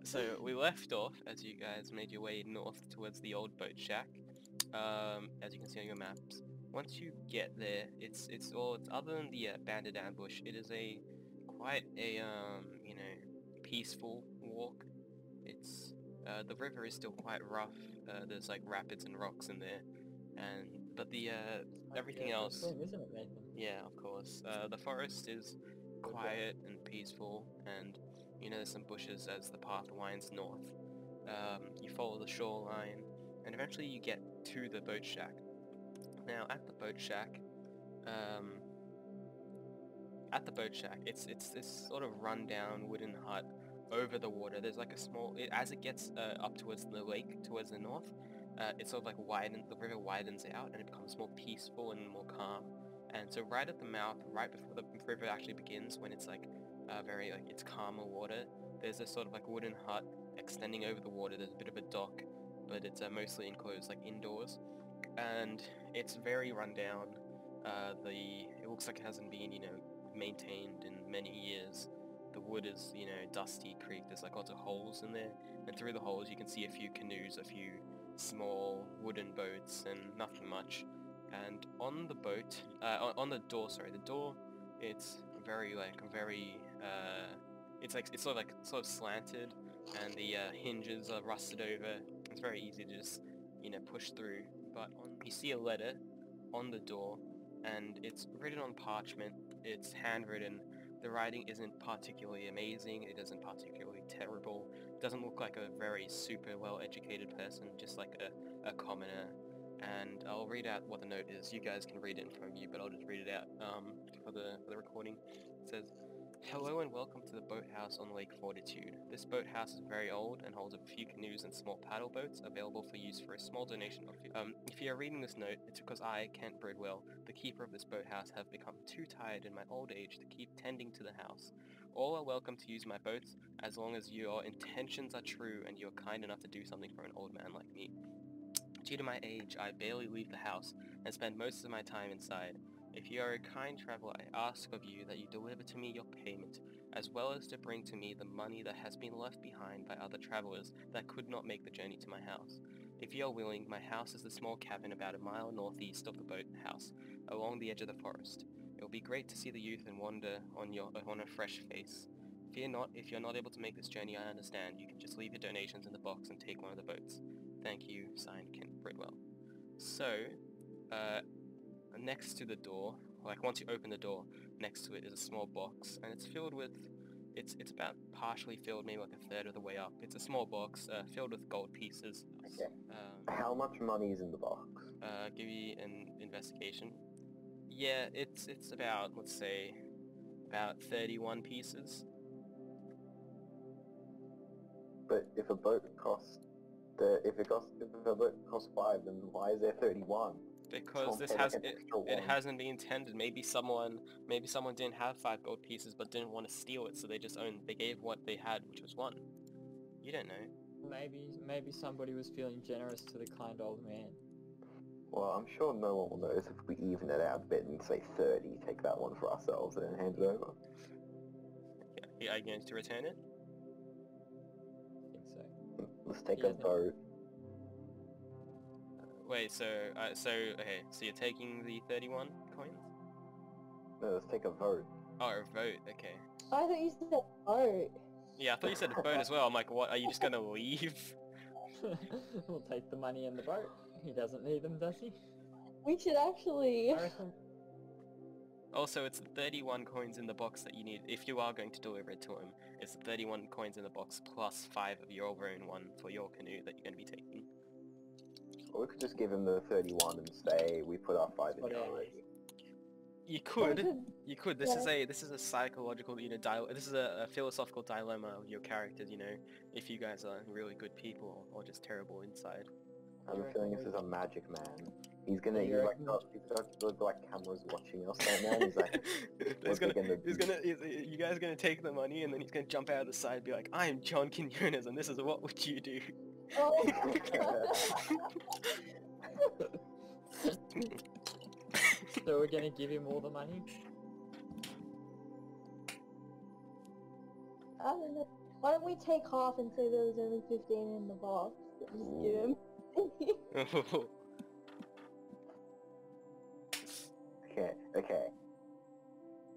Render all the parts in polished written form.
So we left off as you guys made your way north towards the old boat shack. As you can see on your maps. Once you get there, it's other than the bandit ambush, it is quite a peaceful walk. It's the river is still quite rough. There's like rapids and rocks in there, but the everything else. Isn't it, Nathan? Yeah, of course. The forest is quiet and peaceful, and there's some bushes as the path winds north. You follow the shoreline, and eventually you get to the boat shack. Now, at the boat shack, it's this sort of rundown wooden hut over the water. There's like a small, as it gets up towards the lake, towards the north, it's sort of like the river widens out, and it becomes more peaceful and more calm. And so right at the mouth, right before the river actually begins, when it's like it's calmer water, there's this sort of like wooden hut extending over the water. There's a bit of a dock, but it's mostly enclosed like indoors, and it's very rundown. It looks like it hasn't been maintained in many years. The wood is dusty, creaked. There's like lots of holes in there, and through the holes you can see a few canoes, a few small wooden boats, and nothing much. And on the boat, on the door, the door, it's it's sort of slanted, and the hinges are rusted over. It's very easy to just push through. But you see a letter on the door, and it's written on parchment. It's handwritten. The writing isn't particularly amazing. It isn't particularly terrible. It doesn't look like a very super well-educated person, just like a commoner. And I'll read out what the note is. You guys can read it in front of you, but I'll just read it out for the recording. It says, "Hello and welcome to the boathouse on Lake Fortitude. This boathouse is very old and holds a few canoes and small paddle boats available for use for a small donation of if you are reading this note, it's because I, Kent Bridwell, the keeper of this boathouse, have become too tired in my old age to keep tending to the house. All are welcome to use my boats as long as your intentions are true and you're kind enough to do something for an old man like me. Due to my age, I barely leave the house and spend most of my time inside. If you are a kind traveler, I ask of you that you deliver to me your payment, as well as to bring to me the money that has been left behind by other travelers that could not make the journey to my house. If you are willing, my house is the small cabin about a mile northeast of the boathouse, along the edge of the forest. It will be great to see the youth and wonder on a fresh face. Fear not, if you're not able to make this journey, I understand. You can just leave your donations in the box and take one of the boats. Thank you, signed Kent Bridwell." So, next to the door, like once you open the door, next to it is a small box, and it's filled with, it's about partially filled, maybe like a third of the way up. It's a small box filled with gold pieces. Okay. How much money is in the box? Give you an investigation. Yeah, it's about, let's say, about 31 pieces. But if a boat costs, if a boat costs 5, then why is there 31? Because it hasn't been intended. Maybe someone didn't have 5 gold pieces but didn't want to steal it, so they gave what they had, which was 1. You don't know. Maybe somebody was feeling generous to the kind old man. Well, I'm sure no one will notice if we even it out a bit and say 30, take that one for ourselves and then hand it over. Yeah. Are you going to return it? I think so. Let's take a vote. Wait, so you're taking the 31 coins? No, let's take a vote. Oh, a vote, okay. I thought you said vote. Yeah, I thought you said a vote as well. I'm like, what, are you just gonna leave? We'll take the money in the boat. He doesn't need them, does he? We should actually... Also, it's the 31 coins in the box that you need, if you are going to deliver it to him. It's the 31 coins in the box plus 5 of your own one for your canoe that you're going to be taking. Or we could just give him the 31 and say we put our 5 in already. You could. This is a psychological, this is a philosophical dilemma of your characters, if you guys are really good people or just terrible inside. I have a feeling this is a magic man. He's got like cameras watching us right now. He's like, you guys are gonna take the money and then he's gonna jump out of the side and be like, "I am John Quinones and this is what would you do?" Oh. So we're gonna give him all the money? I don't know. Why don't we take half and say there was only 15 in the box? Just give him. Okay.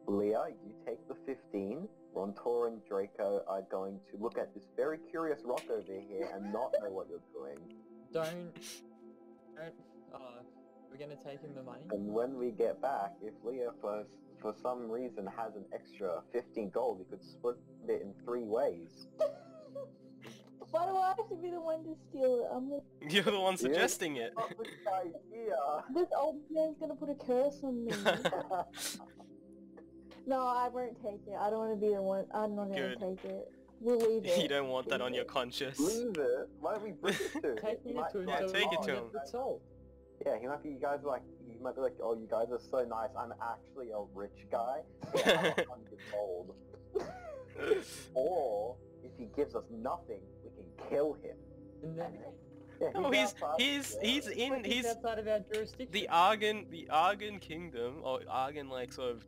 Lia, you take the 15. Rontor and Drakeo are going to look at this very curious rock over here and not know what you're doing. Don't. We're gonna take him the money. And when we get back, if Lia for some reason has an extra 15 gold, we could split it in 3 ways. Why do I have to be the one to steal it? I'm like, You're the one suggesting it. Not a good idea. this old man's gonna put a curse on me. No, I won't take it. I don't want to be the one. I'm not gonna Good. take it. We'll leave it. You don't want that on your conscience. Lose it. Why don't we bring it to him? Take He it might to him. be like, so take we it "Oh, to can him." get the soul. Yeah, he might be like, oh, you guys are so nice. I'm actually a rich guy. Yeah, I'm 100 gold. Or if he gives us nothing, we can kill him. And then Yeah, No, outside, he's he's outside of our jurisdiction. the Argenne Kingdom, or Argenne like sort of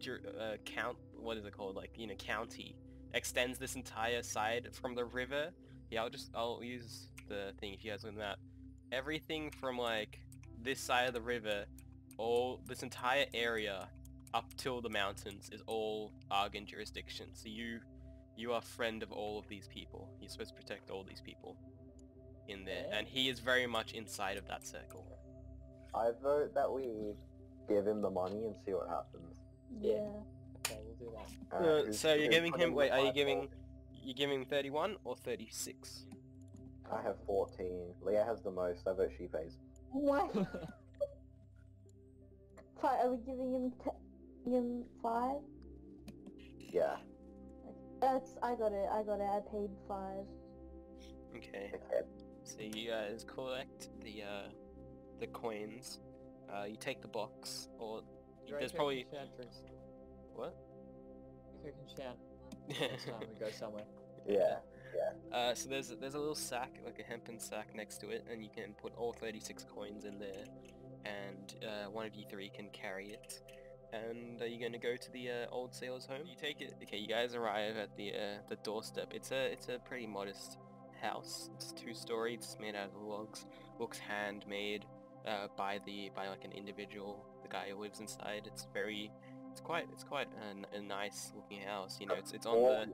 what is it called, like, you know, county, extends this entire side from the river. Yeah, I'll use the thing if you guys look at that. Everything from like this side of the river, all this entire area up till the mountains is all Argenne jurisdiction. So you are friend of all of these people. You're supposed to protect all these people in there, Yeah. and he is very much inside of that circle. I vote that we give him the money and see what happens. Yeah. Okay, we'll do that. So you're giving him, wait, are you giving? giving him 31 or 36? I have 14. Leah has the most. I vote she pays. What? Are we giving him 5? Yeah. I got it. I paid 5. Okay. Okay. So you guys collect the coins. You take the box, or there's Draco probably can shout drinks. what? Draco can shout next time we go somewhere. Yeah. So there's a little sack, like a hempen sack next to it, and you can put all 36 coins in there, and one of you 3 can carry it. And are you going to go to the old sailor's home? You take it. Okay, you guys arrive at the doorstep. It's a pretty modest house. It's 2-story. It's made out of logs. Looks handmade by like an individual. The guy who lives inside. It's quite a nice looking house. You know, it's on the.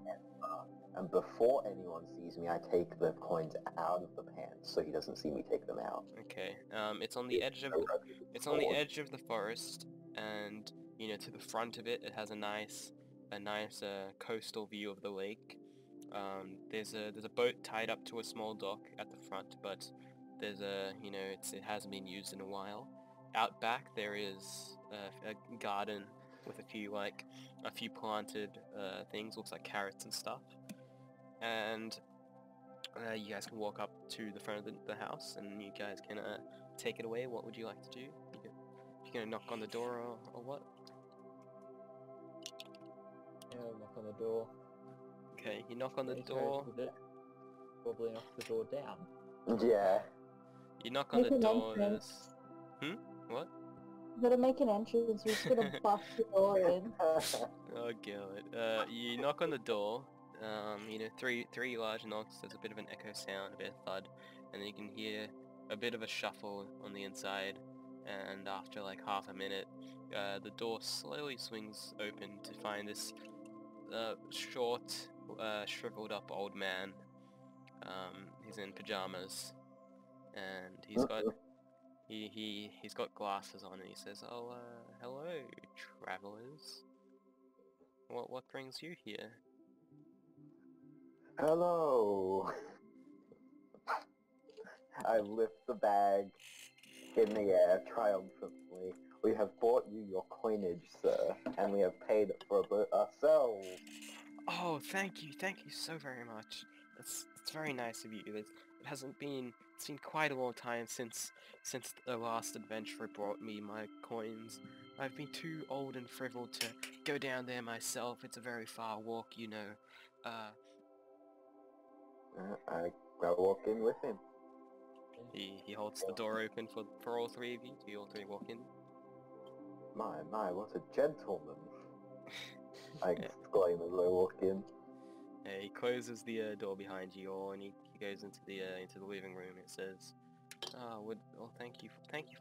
And before anyone sees me, I take the coins out of the pants so he doesn't see me take them out. Okay. It's on the edge of the forest, and you know, to the front of it, it has a nice coastal view of the lake. There's a boat tied up to a small dock at the front, but there's it hasn't been used in a while. Out back there is a garden with a few planted things, looks like carrots and stuff. And you guys can walk up to the front of the house, and you guys can take it away. What would you like to do? You're gonna knock on the door or what? Yeah, we'll knock on the door. Okay, you knock on the He's door. with it. Probably knock the door down. Yeah. You knock on Make the an door. entrance. What? You gotta make an entrance. We're just gonna bust the door in. Oh god. You knock on the door. You know, three large knocks. There's a bit of an echo sound, a bit of thud, and then you can hear a bit of a shuffle on the inside. And after like half a minute, the door slowly swings open to find this short, shriveled up old man. He's in pajamas, and he's got glasses on, and he says, "Oh, hello, travelers. What brings you here?" Hello. I lift the bag in the air triumphantly. We have brought you your coinage, sir, and we have paid for it ourselves. Oh, thank you so very much. It's very nice of you. It's been quite a long time since the last adventurer brought me my coins. I've been too old and frivoled to go down there myself. It's a very far walk, you know. I walk in with him. He holds the door open for all 3 of you. Do you all 3 walk in? My, what a gentleman. I exclaim as I walk in. He closes the door behind you all, and he goes into the living room. It says, thank you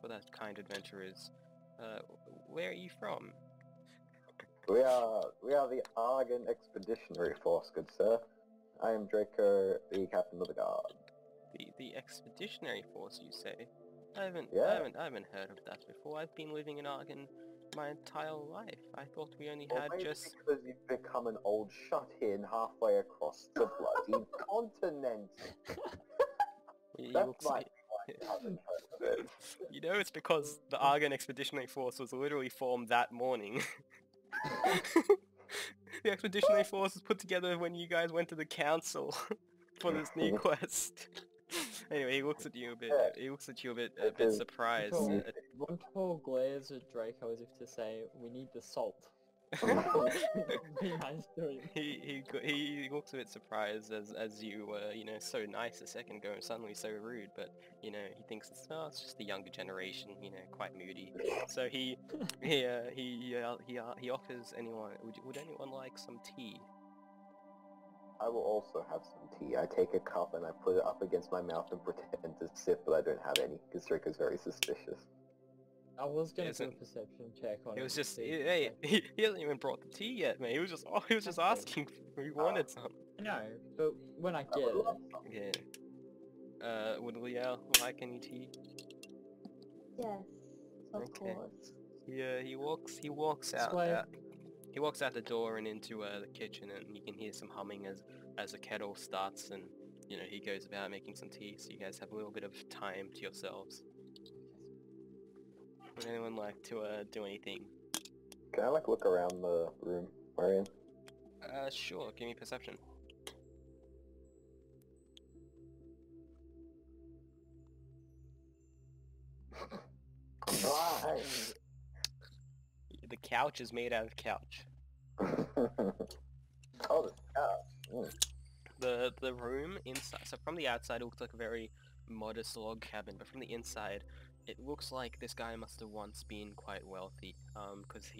for that, kind adventurers. Where are you from? We are the Argenne Expeditionary Force, good sir. I am Drakeo, the captain of the guard. The Expeditionary Force, you say? I haven't heard of that before. I've been living in Argenne my entire life. I thought we only had maybe just... because you've become an old shut-in halfway across the bloody continent. That's my You know, it's because the Argenne Expeditionary Force was literally formed that morning. The Expeditionary Force was put together when you guys went to the council for this new quest. Anyway, he looks at you a bit. He looks at you a bit surprised. Rontor glares at Draco as if to say, "We need the salt." Be nice to him. He looks a bit surprised as you were, you know, so nice a second ago and suddenly so rude. But you know, he thinks it's just the younger generation, you know, quite moody. So he offers anyone. Would anyone like some tea? I will also have some tea. I take a cup and I put it up against my mouth and pretend to sip, but I don't have any, because Draco's very suspicious. I was going to do a perception check on it. It was just, he hasn't even brought the tea yet, man. He was just asking if he wanted some. No, but when I get it. Yeah. Would Lia like any tea? Yes, of Okay. course. Yeah, he walks out. He walks out the door and into the kitchen, and you can hear some humming as the kettle starts, and you know he goes about making some tea. So you guys have a little bit of time to yourselves. Would anyone like to do anything? Can I look around the room we're in? Sure. Give me perception. The couch is made out of couch. Oh, the couch. The room inside, so from the outside it looks like a very modest log cabin, but from the inside it looks like this guy must have once been quite wealthy, because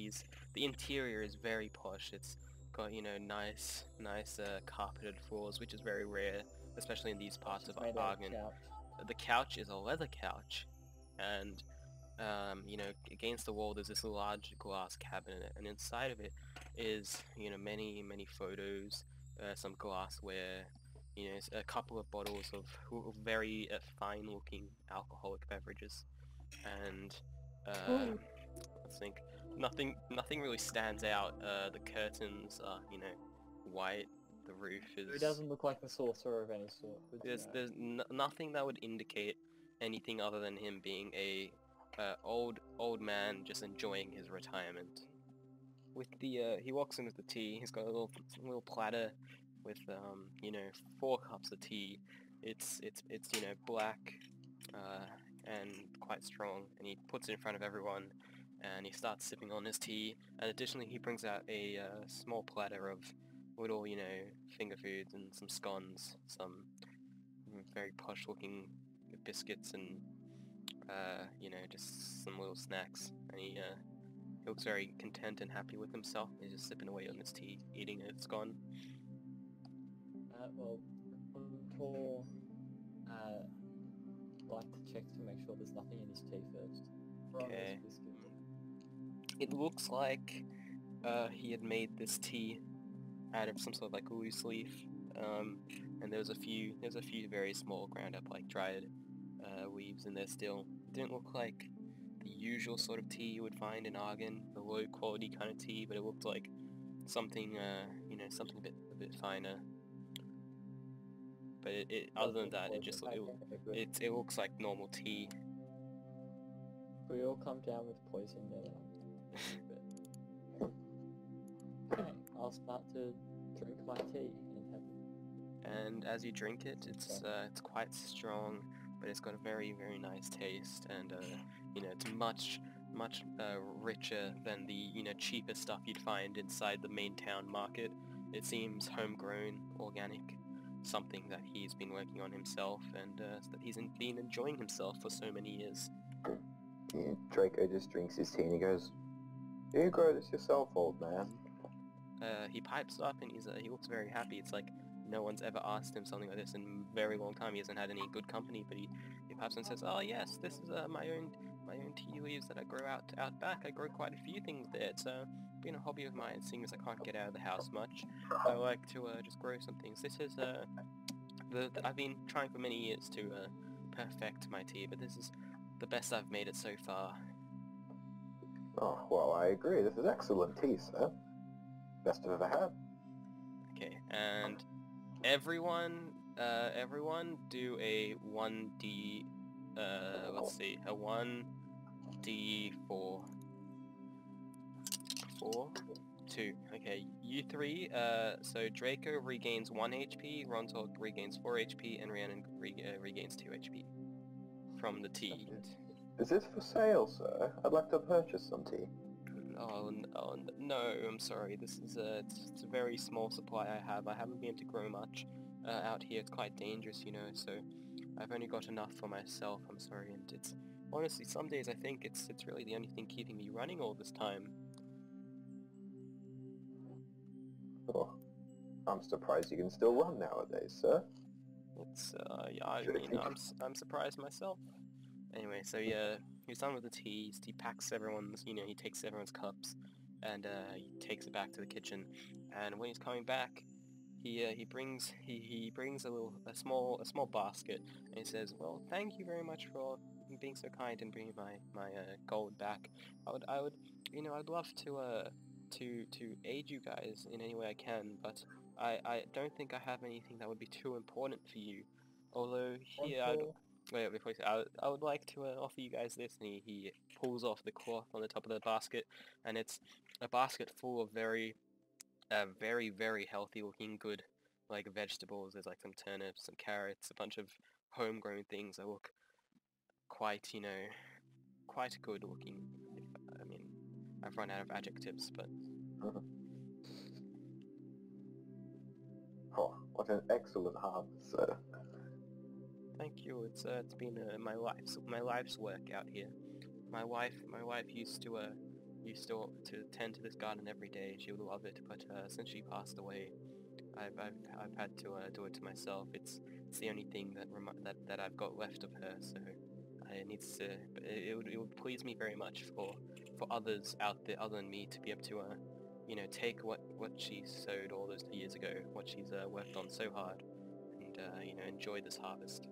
the interior is very posh. It's got, you know, nice carpeted floors, which is very rare, especially in these parts of Argenne. The couch is a leather couch, and you know, against the wall there's this large glass cabinet, and inside of it is, you know, many photos, some glassware, you know, a couple of bottles of very fine-looking alcoholic beverages, and I think nothing really stands out. The curtains are, you know, white. The roof is... It doesn't look like the sorcerer of any sort. There's nothing that would indicate anything other than him being a old man just enjoying his retirement. With the he walks in with the tea. He's got a little platter with you know, 4 cups of tea. It's you know, black and quite strong, and he puts it in front of everyone, and he starts sipping on his tea. And additionally, he brings out a small platter of little, you know, finger foods and some scones, some very posh looking biscuits, and you know, just some little snacks. And he looks very content and happy with himself. He's just sipping away on his tea, eating it. It's gone. Well, Rontor like to check to make sure there's nothing in his tea first. Okay. It looks like he had made this tea out of some sort of like loose leaf, and there's a few very small ground up like dried leaves in there still. It didn't look like the usual sort of tea you would find in Argenne, the low quality kind of tea, but it looked like something, you know, something a bit finer. But other than that, it looks like normal tea. We all come down with poison there. Okay, I'll start to drink my tea and have And as you drink it, it's quite strong, but it's got a very nice taste, and you know, it's much richer than the, you know, cheaper stuff you'd find inside the main town market. It seems homegrown, organic, something that he's been working on himself, and that he's been enjoying himself for so many years. Yeah, Draco just drinks his tea and he goes, "You grow this yourself, old man." he pipes up and he looks very happy. It's like no one's ever asked him something like this in a very long time. He hasn't had any good company, but he pipes and says, "Oh yes, this is my own tea leaves that I grow out back. I grow quite a few things there. It's been a hobby of mine, seeing as I can't get out of the house much. I like to just grow some things. This is I've been trying for many years to perfect my tea, but this is the best I've made it so far." Oh, well, I agree. This is excellent tea, sir. Best I've ever had. Okay, and everyone do a 1d, let's see, a 1d4. 4? 2. Okay, you three, so Drakeo regains 1 HP, Rontor regains 4 HP, and Rhiannon regains 2 HP from the tea. Is this for sale, sir? I'd like to purchase some tea. Oh, no, I'm sorry. This is it's a very small supply I have. I haven't been able to grow much out here. It's quite dangerous, you know, so I've only got enough for myself. I'm sorry, and it's honestly some days I think it's really the only thing keeping me running all this time. Oh, I'm surprised you can still run nowadays, sir. It's yeah, I mean, I'm surprised myself. Anyway, so yeah, he's done with the tea. He packs everyone's, you know, he takes everyone's cups, and he takes it back to the kitchen. And when he's coming back, he brings a small basket, and he says, "Well, thank you very much for being so kind and bringing my gold back. I would, you know, I'd love to aid you guys in any way I can, but I don't think I have anything that would be too important for you. Although here, wait, before you say, I would like to offer you guys this," and he pulls off the cloth on the top of the basket, and it's a basket full of very healthy looking good, like, vegetables. There's like some turnips, some carrots, a bunch of homegrown things that look quite, you know, quite good looking. I mean, I've run out of adjectives, but... Oh, what an excellent harvest, sir. Thank you. It's been my life's work out here. My wife used to tend to this garden every day. She would love it, but since she passed away, I've had to do it to myself. It's the only thing that I've got left of her. So it would please me very much for others out there other than me to be able to you know, take what she sowed all those years ago, what she's worked on so hard, and you know, enjoy this harvest.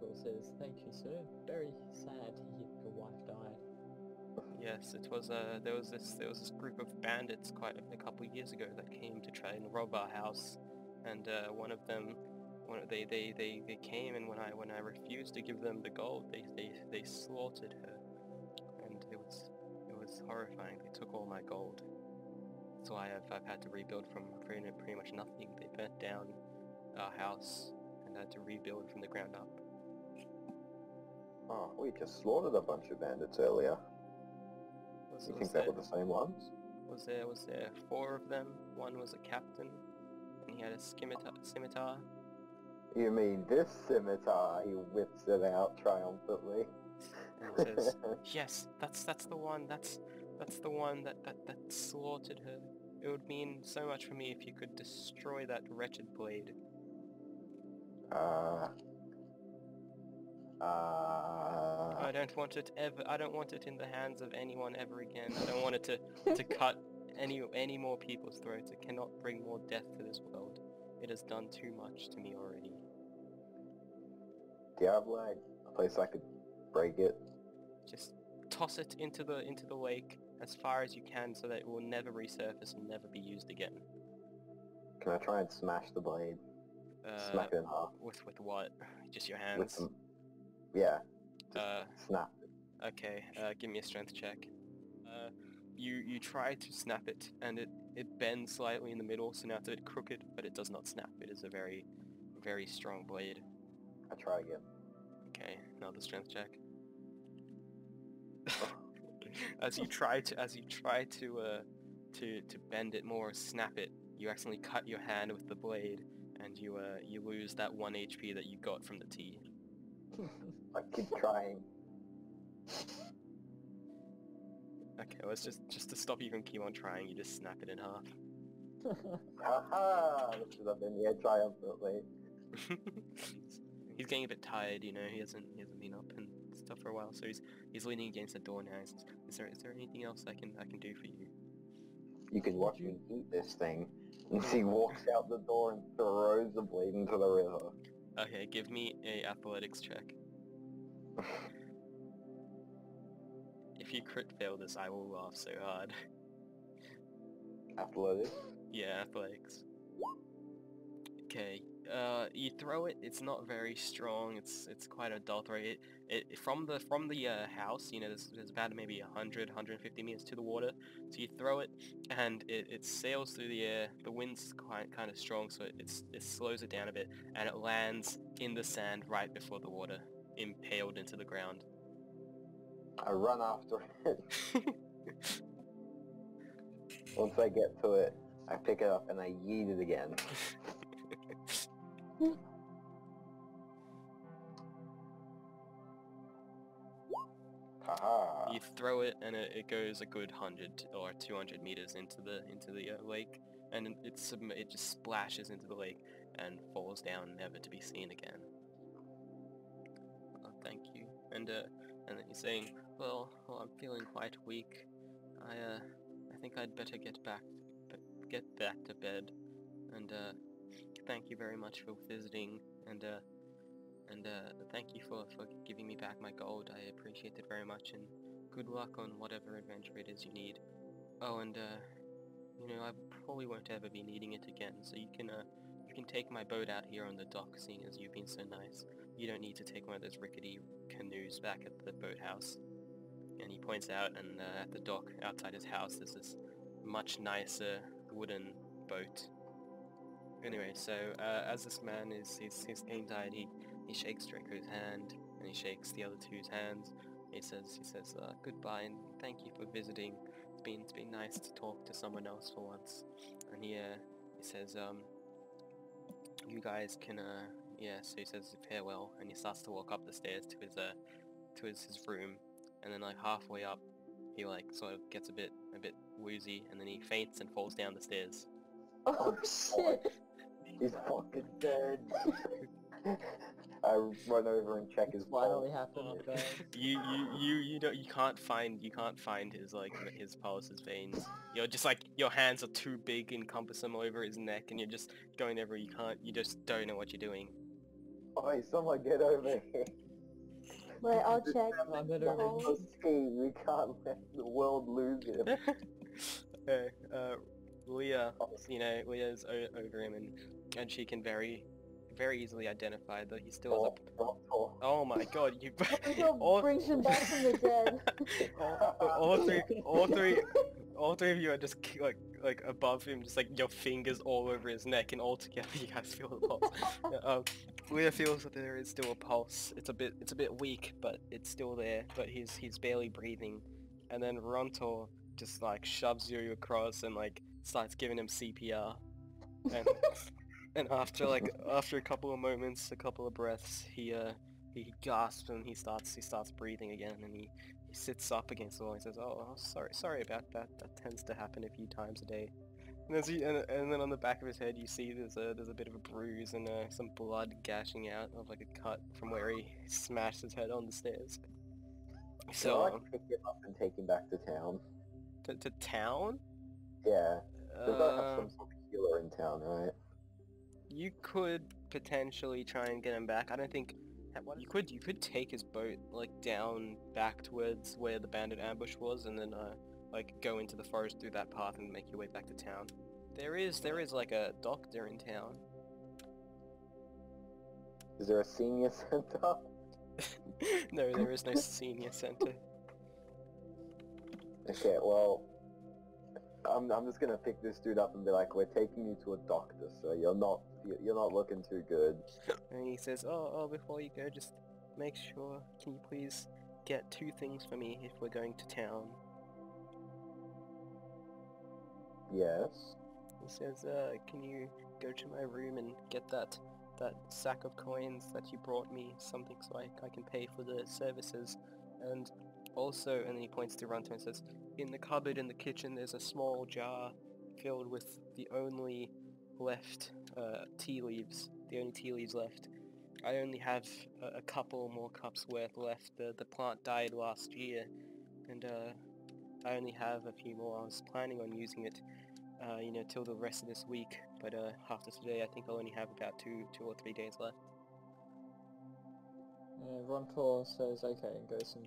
Will says, "Thank you, sir. Very sad to hear your wife died." Yes, it was there was this group of bandits quite a couple of years ago that came to try and rob our house, and one of them, they came, and when I refused to give them the gold, they slaughtered her, and it was horrifying. They took all my gold, so I've had to rebuild from pretty much nothing. They burnt down our house, and I had to rebuild from the ground up. Oh, we just slaughtered a bunch of bandits earlier. You think that were the same ones? Was there 4 of them? One was a captain, and he had a scimitar. You mean this scimitar? He whips it out triumphantly. And he says, "Yes, that's the one. That's the one that slaughtered her. It would mean so much for me if you could destroy that wretched blade." I don't want it ever. I don't want it in the hands of anyone ever again. I don't want it to cut any more people's throats. It cannot bring more death to this world. It has done too much to me already. Do you have, like, a place I could break it? Just toss it into the lake as far as you can, so that it will never resurface and never be used again. Can I try and smash the blade? Smack it in half. With what? Just your hands? Yeah. Snap it. Okay, give me a strength check. You try to snap it, and it bends slightly in the middle, so now it's a bit crooked, but it does not snap. It is a very, very strong blade. I try again. Okay, another strength check. As you try to bend it more, snap it, you accidentally cut your hand with the blade, and you lose that 1 HP that you got from the tea. I keep trying. Okay, well, it's just to stop you from keep on trying, you just snap it in half. Haha! Lifted up in the air triumphantly. He's getting a bit tired, you know. He hasn't been up and stuff for a while, so he's leaning against the door now. He says, is there anything else I can do for you? You can watch me eat this thing. And he walks out the door and throws the blade into the river. Okay, give me a athletics check. If you crit fail this, I will laugh so hard. Athletics? Yeah, athletics. Okay, you throw it. It's not very strong. It's quite adulterated. It from the house. You know, there's about maybe 150 meters to the water. So you throw it, and it sails through the air. The wind's kind of strong, so it slows it down a bit, and it lands in the sand right before the water, impaled into the ground. I run after it. Once I get to it, I pick it up and I yeet it again. Haha. You throw it, and it goes a good 100 or 200 meters into the lake, and it just splashes into the lake and falls down, never to be seen again. Oh, thank you. And then he's saying, well, I'm feeling quite weak. I think I'd better get back to bed. And thank you very much for visiting. And thank you for giving me back my gold. I appreciate it very much, and good luck on whatever adventure it is you need. Oh, and you know, I probably won't ever be needing it again, so you can take my boat out here on the dock, seeing as you've been so nice. You don't need to take one of those rickety canoes back at the boathouse. And he points out, and at the dock outside his house, there's this much nicer wooden boat. Anyway, so as this man he's getting tired, he shakes Draco's hand, and he shakes the other two's hands. He says goodbye and thank you for visiting. It's been nice to talk to someone else for once. And he says you guys can so he says farewell, and he starts to walk up the stairs to his room, and then like halfway up he like sort of gets a bit woozy, and then he faints and falls down the stairs. Oh shit! He's fucking dead. I run over and check his Finally pulse. happened. You can't find his his pulse, his veins. You're just like, your hands are too big, encompass them over his neck, and you're just going over. You just don't know what you're doing. Oi, someone get over here. Wait, I'll check. I'm the better whole- We can't let the world lose him. Okay, Lia, you know, Lia's over him, and she can very easily identify that he still has a... Rontor. Oh my god, you... Rontor brings him back from the dead. all three of you are just like above him, just like your fingers all over his neck, and all together you guys feel the pulse. Lia feels that there is still a pulse. It's a bit weak, but it's still there. But he's barely breathing, and then Rontor just like shoves you across and like starts giving him CPR, and after a couple of moments, a couple of breaths, he gasps and he starts breathing again, and he sits up against the wall and says, "Oh, sorry about that. That tends to happen a few times a day." And then on the back of his head, you see there's a bit of a bruise and some blood gashing out of like a cut from where he smashed his head on the stairs. So I pick him up and take him back to town. To town? Yeah. They gotta have some sort of healer in town, right? You could potentially try and get him back. I don't think you could take his boat like down back towards where the bandit ambush was, and then like go into the forest through that path and make your way back to town. There is like a doctor in town. Is there a senior center? No, there is no senior center. Okay, well, I'm just gonna pick this dude up and be like, we're taking you to a doctor, so you're not looking too good. And he says, oh, before you go, just make sure, can you please get 2 things for me if we're going to town? Yes. He says, can you go to my room and get that sack of coins that you brought me, something so I can pay for the services, and also, and then he points to Rontor and says, in the cupboard in the kitchen there's a small jar filled with the only left tea leaves. The only tea leaves left. I only have a couple more cups worth left. The plant died last year, and I only have a few more. I was planning on using it, till the rest of this week, but after today I think I'll only have about two or 3 days left. Rontor says, okay, and goes and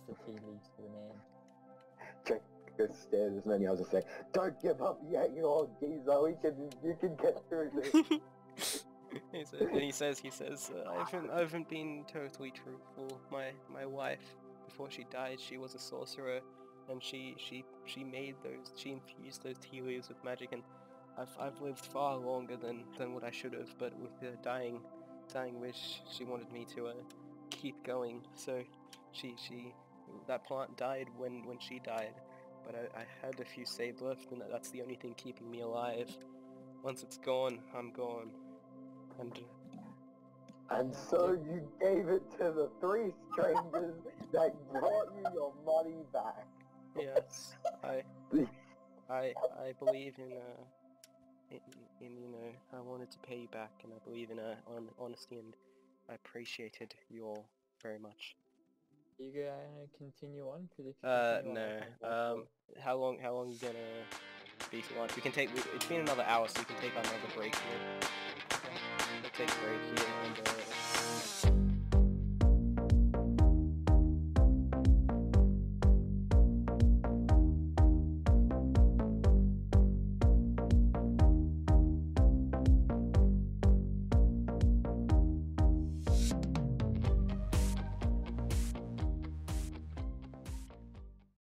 puts the tea leaves to the man. Draco stares as many others and say, "Don't give up yet, you old geezer. You can get through this." He says, I haven't been totally truthful. My wife, before she died, she was a sorcerer, and she infused those tea leaves with magic, and I've lived far longer than what I should have. But with the dying wish, she wanted me to keep going. So that plant died when she died, but I had a few saved left, and that's the only thing keeping me alive. Once it's gone, I'm gone. And so you gave it to the 3 strangers that brought you your money back. Yes, I believe in I wanted to pay you back, and I believe in honesty, and I appreciated you all very much. You gonna continue on? 'Cause if you continue No. on, I think How long you gonna be for lunch? It's been another hour, so we can take another break here. We'll take a break here, and